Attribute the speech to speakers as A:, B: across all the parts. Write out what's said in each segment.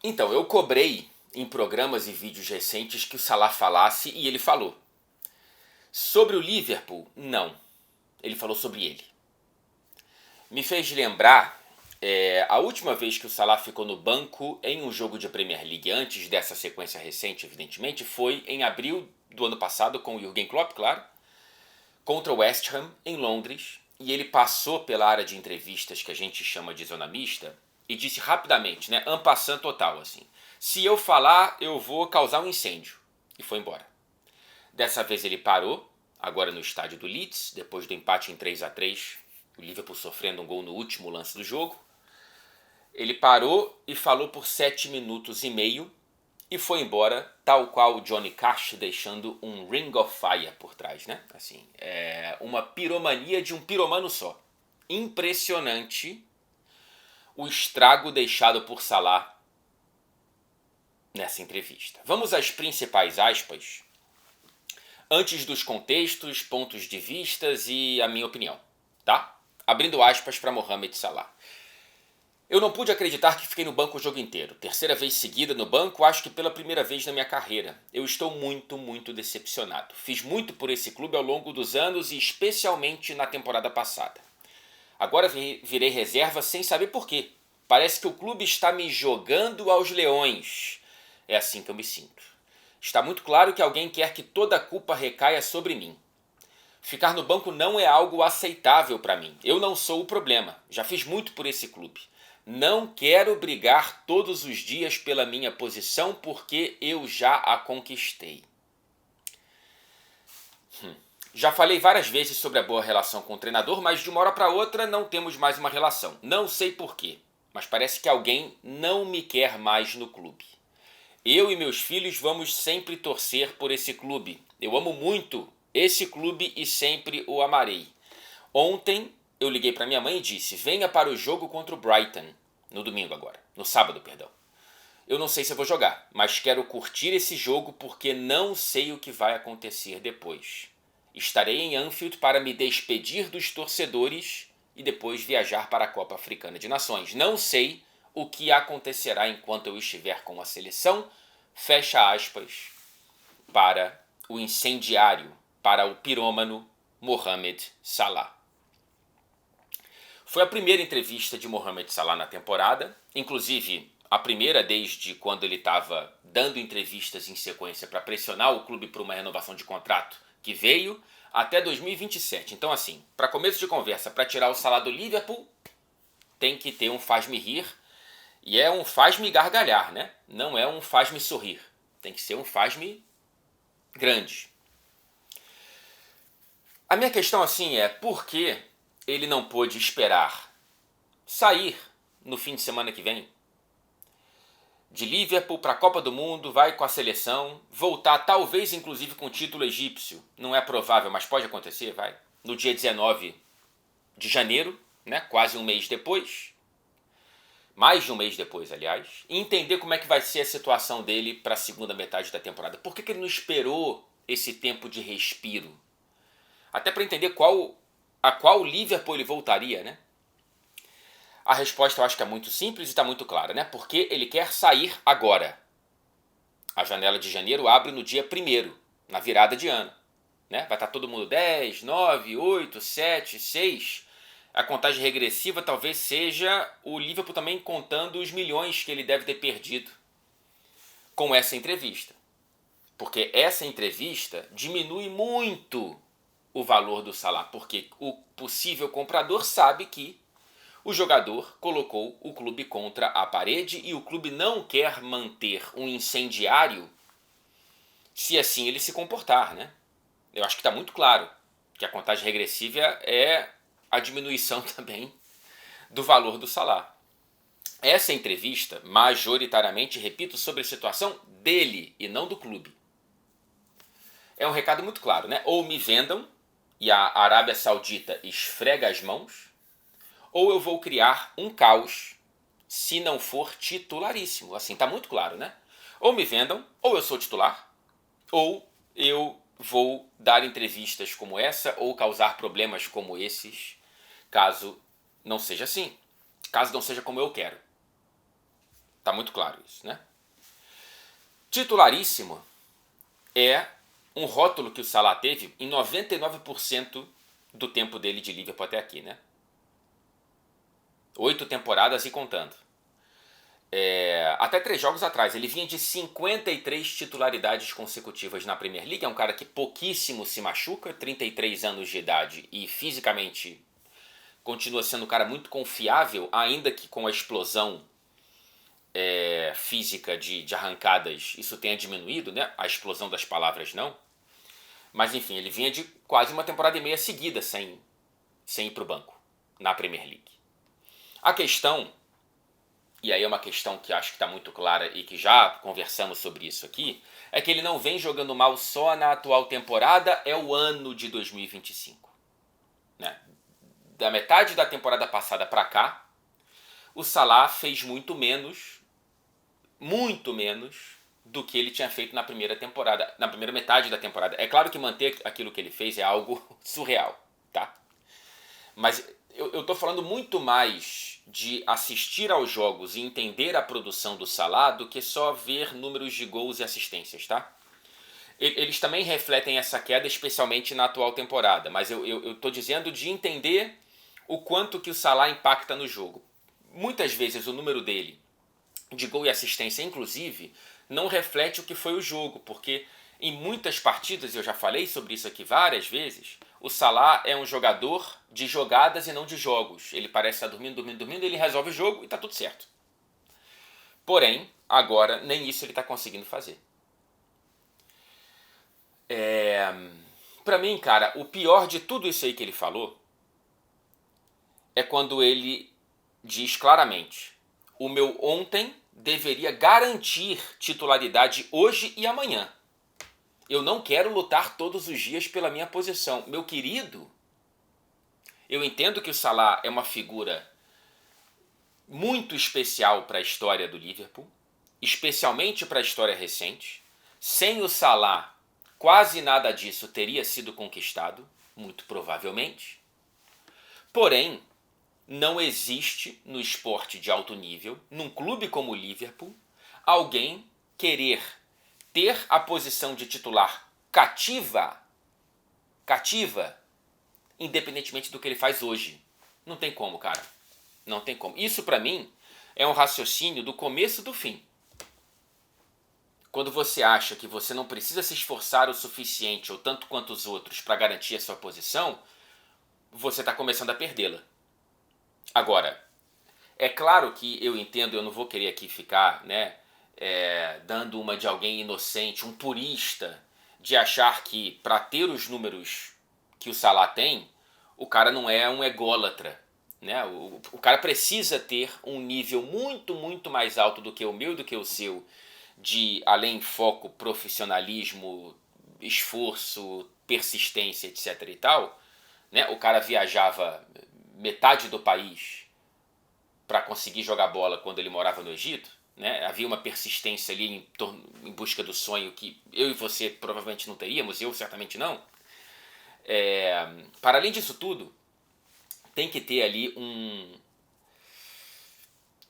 A: Então, eu cobrei em programas e vídeos recentes que o Salah falasse e ele falou. Sobre o Liverpool, não. Ele falou sobre ele. Me fez lembrar a última vez que o Salah ficou no banco em um jogo de Premier League, antes dessa sequência recente, evidentemente, foi em abril do ano passado com o Jürgen Klopp, claro, contra o West Ham em Londres, e ele passou pela área de entrevistas que a gente chama de zona mista e disse rapidamente, né, en passant total, assim, se eu falar eu vou causar um incêndio, e foi embora. Dessa vez ele parou, agora no estádio do Leeds, depois do empate em 3-3, o Liverpool sofrendo um gol no último lance do jogo. Ele parou e falou por 7 minutos e meio e foi embora, tal qual o Johnny Cash, deixando um ring of fire por trás, né? Assim, uma piromania de um piromano só. Impressionante o estrago deixado por Salah nessa entrevista. Vamos às principais aspas, antes dos contextos, pontos de vistas e a minha opinião, tá? Abrindo aspas para Mohamed Salah. Eu não pude acreditar que fiquei no banco o jogo inteiro. Terceira vez seguida no banco, acho que pela primeira vez na minha carreira. Eu estou muito decepcionado. Fiz muito por esse clube ao longo dos anos e especialmente na temporada passada. Agora virei reserva sem saber por quê. Parece que o clube está me jogando aos leões. É assim que eu me sinto. Está muito claro que alguém quer que toda a culpa recaia sobre mim. Ficar no banco não é algo aceitável para mim. Eu não sou o problema. Já fiz muito por esse clube. Não quero brigar todos os dias pela minha posição porque eu já a conquistei. Já falei várias vezes sobre a boa relação com o treinador, mas de uma hora para outra não temos mais uma relação. Não sei porquê, mas parece que alguém não me quer mais no clube. Eu e meus filhos vamos sempre torcer por esse clube. Eu amo muito esse clube e sempre o amarei. Ontem eu liguei para minha mãe e disse: venha para o jogo contra o Brighton. No domingo agora. No sábado, perdão. Eu não sei se eu vou jogar, mas quero curtir esse jogo porque não sei o que vai acontecer depois. Estarei em Anfield para me despedir dos torcedores e depois viajar para a Copa Africana de Nações. Não sei o que acontecerá enquanto eu estiver com a seleção. Fecha aspas para o incendiário, para o pirômano Mohamed Salah. Foi a primeira entrevista de Mohamed Salah na temporada, inclusive a primeira desde quando ele estava dando entrevistas em sequência para pressionar o clube por uma renovação de contrato que veio até 2027. Então assim, para começo de conversa, para tirar o Salah do Liverpool, tem que ter um faz-me rir e é um faz-me gargalhar, né? Não é um faz-me sorrir. Tem que ser um faz-me grande. A minha questão assim é, por que ele não pôde esperar sair no fim de semana que vem de Liverpool para a Copa do Mundo, vai com a seleção, voltar talvez inclusive com o título egípcio, não é provável, mas pode acontecer, vai, no dia 19 de janeiro, né, quase um mês depois, mais de um mês depois, aliás, e entender como é que vai ser a situação dele para a segunda metade da temporada. Por que ele não esperou esse tempo de respiro? Até para entender a qual Liverpool ele voltaria, né? A resposta eu acho que é muito simples e está muito clara, né? Porque ele quer sair agora. A janela de janeiro abre no dia 1º, na virada de ano. Né? Vai estar todo mundo 10, 9, 8, 7, 6. A contagem regressiva talvez seja o Liverpool também contando os milhões que ele deve ter perdido com essa entrevista. Porque essa entrevista diminui muito o valor do Salah, porque o possível comprador sabe que o jogador colocou o clube contra a parede e o clube não quer manter um incendiário se assim ele se comportar, né? Eu acho que está muito claro que a contagem regressiva é a diminuição também do valor do Salah. Essa entrevista, majoritariamente, repito, sobre a situação dele e não do clube. É um recado muito claro, né? Ou me vendam e a Arábia Saudita esfrega as mãos, ou eu vou criar um caos se não for titularíssimo. Assim, tá muito claro, né? Ou me vendam, ou eu sou titular, ou eu vou dar entrevistas como essa ou causar problemas como esses, caso não seja assim. Caso não seja como eu quero. Tá muito claro isso, né? Titularíssimo é um rótulo que o Salah teve em 99% do tempo dele de Liverpool até aqui, né? 8 temporadas e contando. Até 3 jogos atrás, ele vinha de 53 titularidades consecutivas na Premier League. É um cara que pouquíssimo se machuca, 33 anos de idade e fisicamente continua sendo um cara muito confiável, ainda que com a explosão física de arrancadas isso tenha diminuído, né? A explosão das palavras não. Mas enfim, ele vinha de quase uma temporada e meia seguida sem ir para o banco na Premier League. A questão, e aí é uma questão que acho que está muito clara e que já conversamos sobre isso aqui, é que ele não vem jogando mal só na atual temporada, é o ano de 2025. Né? Da metade da temporada passada para cá, o Salah fez muito menos do que ele tinha feito na primeira temporada, na primeira metade da temporada. É claro que manter aquilo que ele fez é algo surreal, tá? Mas eu tô falando muito mais de assistir aos jogos e entender a produção do Salah do que só ver números de gols e assistências, tá? Eles também refletem essa queda, especialmente na atual temporada, mas eu tô dizendo de entender o quanto que o Salah impacta no jogo. Muitas vezes o número dele de gol e assistência, inclusive, não reflete o que foi o jogo, porque em muitas partidas, eu já falei sobre isso aqui várias vezes, o Salah é um jogador de jogadas e não de jogos. Ele parece estar dormindo, ele resolve o jogo e está tudo certo. Porém, agora, nem isso ele está conseguindo fazer. Pra mim, cara, o pior de tudo isso aí que ele falou é quando ele diz claramente: o meu ontem deveria garantir titularidade hoje e amanhã. Eu não quero lutar todos os dias pela minha posição. Meu querido, eu entendo que o Salah é uma figura muito especial para a história do Liverpool, especialmente para a história recente. Sem o Salah, quase nada disso teria sido conquistado, muito provavelmente. Porém, não existe no esporte de alto nível, num clube como o Liverpool, alguém querer ter a posição de titular cativa, independentemente do que ele faz hoje. Não tem como, cara. Não tem como. Isso, pra mim, é um raciocínio do começo do fim. Quando você acha que você não precisa se esforçar o suficiente ou tanto quanto os outros para garantir a sua posição, você está começando a perdê-la. Agora, é claro que eu entendo, eu não vou querer aqui ficar, né, dando uma de alguém inocente, um purista, de achar que para ter os números que o Salah tem, o cara não é um ególatra. Né? O cara precisa ter um nível muito, muito mais alto do que o meu, do que o seu, de além foco, profissionalismo, esforço, persistência, etc. e tal. Né? O cara viajava metade do país para conseguir jogar bola quando ele morava no Egito. Né? Havia uma persistência ali em busca do sonho que eu e você provavelmente não teríamos, eu certamente não. Para além disso tudo, tem que ter ali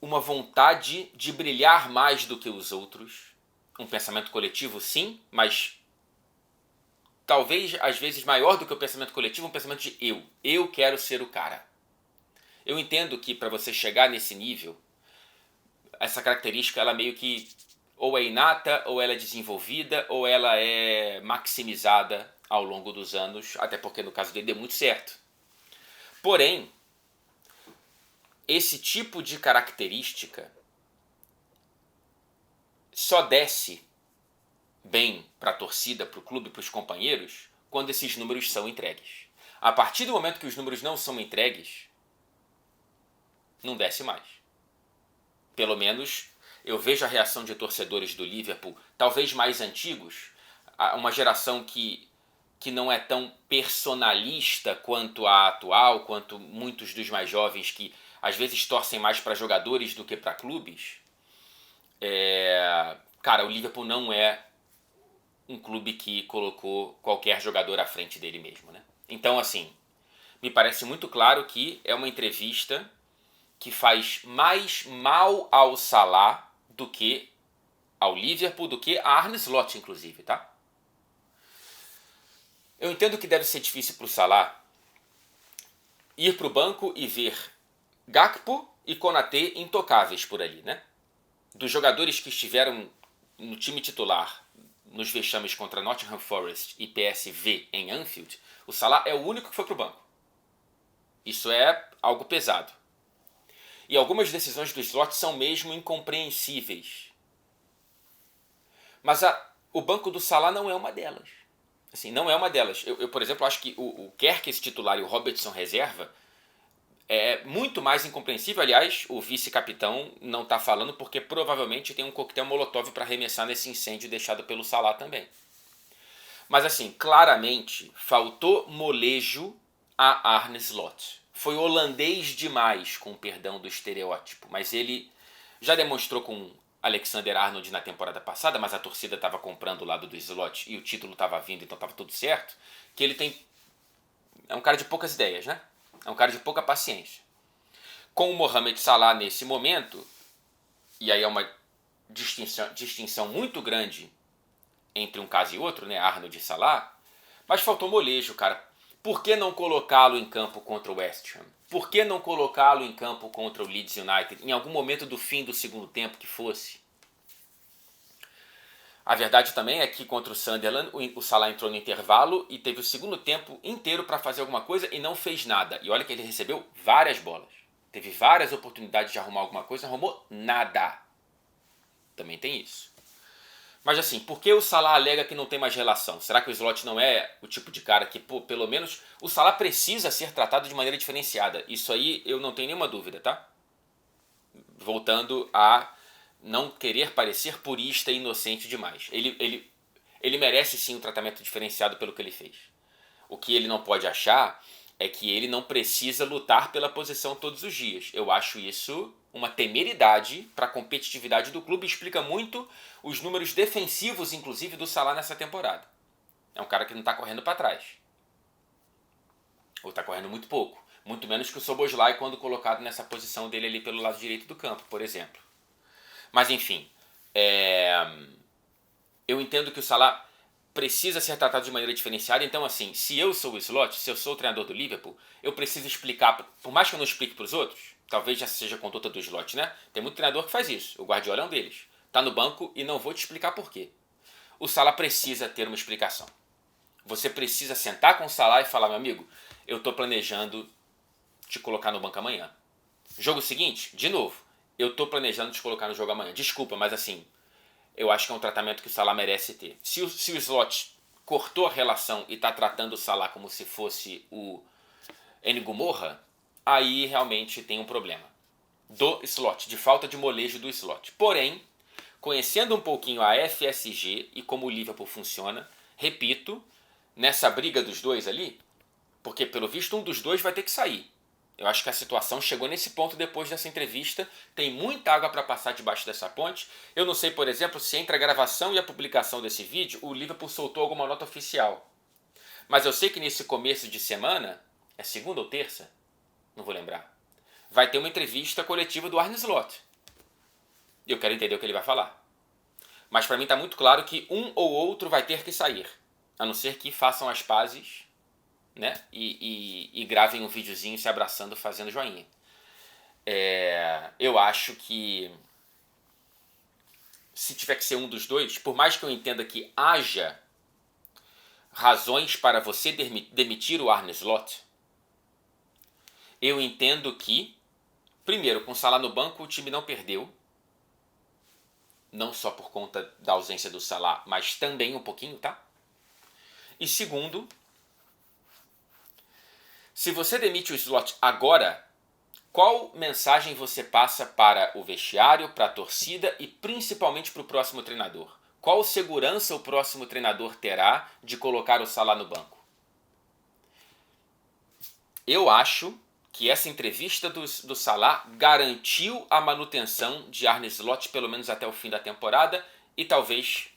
A: uma vontade de brilhar mais do que os outros. Um pensamento coletivo, sim, mas talvez às vezes maior do que o pensamento coletivo, um pensamento de eu. Eu quero ser o cara. Eu entendo que para você chegar nesse nível, essa característica ela meio que ou é inata, ou ela é desenvolvida, ou ela é maximizada ao longo dos anos, até porque no caso dele deu muito certo. Porém, esse tipo de característica só desce bem para a torcida, para o clube, para os companheiros, quando esses números são entregues. A partir do momento que os números não são entregues, não desce mais. Pelo menos eu vejo a reação de torcedores do Liverpool, talvez mais antigos, uma geração que não é tão personalista quanto a atual, quanto muitos dos mais jovens que às vezes torcem mais para jogadores do que para clubes. Cara, o Liverpool não é um clube que colocou qualquer jogador à frente dele mesmo, né? Então, assim, me parece muito claro que é uma entrevista que faz mais mal ao Salah do que ao Liverpool, do que a Arne Slot, inclusive, tá? Eu entendo que deve ser difícil para o Salah ir para o banco e ver Gakpo e Konaté intocáveis por ali, né? Dos jogadores que estiveram no time titular nos vexames contra Nottingham Forest e PSV em Anfield, o Salah é o único que foi para o banco. Isso é algo pesado. E algumas decisões do Slot são mesmo incompreensíveis. Mas o banco do Salah não é uma delas. Assim, não é uma delas. Eu, por exemplo, acho que o Kerkez titular e o Robertson reserva é muito mais incompreensível. Aliás, o vice-capitão não está falando porque provavelmente tem um coquetel molotov para arremessar nesse incêndio deixado pelo Salah também. Mas assim, claramente faltou molejo a Arne Slot. Foi holandês demais, com o perdão do estereótipo, mas ele já demonstrou com Alexander Arnold na temporada passada, mas a torcida estava comprando o lado do Slot e o título estava vindo, então estava tudo certo, que ele é um cara de poucas ideias, né? É um cara de pouca paciência. Com o Mohamed Salah nesse momento, e aí é uma distinção muito grande entre um caso e outro, né? Arnold e Salah, mas faltou molejo, cara. Por que não colocá-lo em campo contra o West Ham? Por que não colocá-lo em campo contra o Leeds United em algum momento do fim do segundo tempo que fosse? A verdade também é que contra o Sunderland o Salah entrou no intervalo e teve o segundo tempo inteiro para fazer alguma coisa e não fez nada. E olha que ele recebeu várias bolas. Teve várias oportunidades de arrumar alguma coisa, não arrumou nada. Também tem isso. Mas assim, por que o Salah alega que não tem mais relação? Será que o Slot não é o tipo de cara que, pô, pelo menos, o Salah precisa ser tratado de maneira diferenciada? Isso aí eu não tenho nenhuma dúvida, tá? Voltando a não querer parecer purista e inocente demais. Ele merece sim um tratamento diferenciado pelo que ele fez. O que ele não pode achar é que ele não precisa lutar pela posição todos os dias. Eu acho isso uma temeridade para a competitividade do clube e explica muito os números defensivos, inclusive, do Salah nessa temporada. É um cara que não está correndo para trás. Ou está correndo muito pouco. Muito menos que o Szoboszlai quando colocado nessa posição dele ali pelo lado direito do campo, por exemplo. Mas enfim, eu entendo que o Salah precisa ser tratado de maneira diferenciada. Então assim, se eu sou o Slot, se eu sou o treinador do Liverpool, eu preciso explicar, por mais que eu não explique para os outros, talvez já seja a conduta do Slot, né? Tem muito treinador que faz isso, o Guardiola é um deles. Tá no banco e não vou te explicar por quê. O Salah precisa ter uma explicação. Você precisa sentar com o Salah e falar, meu amigo, eu estou planejando te colocar no banco amanhã. Jogo seguinte, de novo, eu estou planejando te colocar no jogo amanhã. Desculpa, mas assim, eu acho que é um tratamento que o Salah merece ter. Se o Slot cortou a relação e está tratando o Salah como se fosse o Enigo Morra, aí realmente tem um problema do Slot, de falta de molejo do Slot. Porém, conhecendo um pouquinho a FSG e como o Liverpool funciona, repito, nessa briga dos dois ali, porque pelo visto um dos dois vai ter que sair. Eu acho que a situação chegou nesse ponto depois dessa entrevista. Tem muita água para passar debaixo dessa ponte. Eu não sei, por exemplo, se entre a gravação e a publicação desse vídeo o Liverpool soltou alguma nota oficial. Mas eu sei que nesse começo de semana, é segunda ou terça? Não vou lembrar. Vai ter uma entrevista coletiva do Arne Slot. E eu quero entender o que ele vai falar. Mas para mim está muito claro que um ou outro vai ter que sair. A não ser que façam as pazes, né? E gravem um videozinho se abraçando, fazendo joinha. Eu acho que se tiver que ser um dos dois, por mais que eu entenda que haja razões para você demitir o Arne Slot, eu entendo que, primeiro, com o Salah no banco, o time não perdeu. Não só por conta da ausência do Salah, mas também um pouquinho, tá? E segundo, se você demite o Slot agora, qual mensagem você passa para o vestiário, para a torcida e principalmente para o próximo treinador? Qual segurança o próximo treinador terá de colocar o Salah no banco? Eu acho que essa entrevista do Salah garantiu a manutenção de Arne Slot pelo menos até o fim da temporada e talvez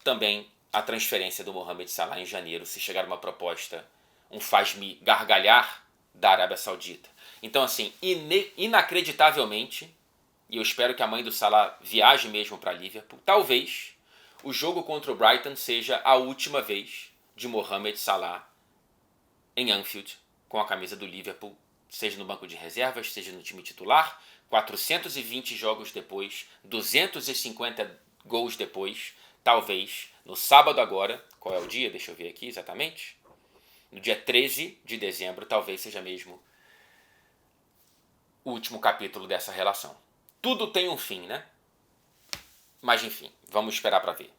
A: também a transferência do Mohamed Salah em janeiro, se chegar uma proposta, um faz-me gargalhar da Arábia Saudita. Então, assim, inacreditavelmente, e eu espero que a mãe do Salah viaje mesmo para Liverpool, talvez o jogo contra o Brighton seja a última vez de Mohamed Salah em Anfield com a camisa do Liverpool, seja no banco de reservas, seja no time titular. 420 jogos depois, 250 gols depois, talvez no sábado agora, qual é o dia? Deixa eu ver aqui exatamente. No dia 13 de dezembro, talvez seja mesmo o último capítulo dessa relação. Tudo tem um fim, né? Mas enfim, vamos esperar para ver.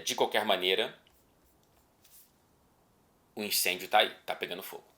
A: De qualquer maneira, o incêndio está aí, está pegando fogo.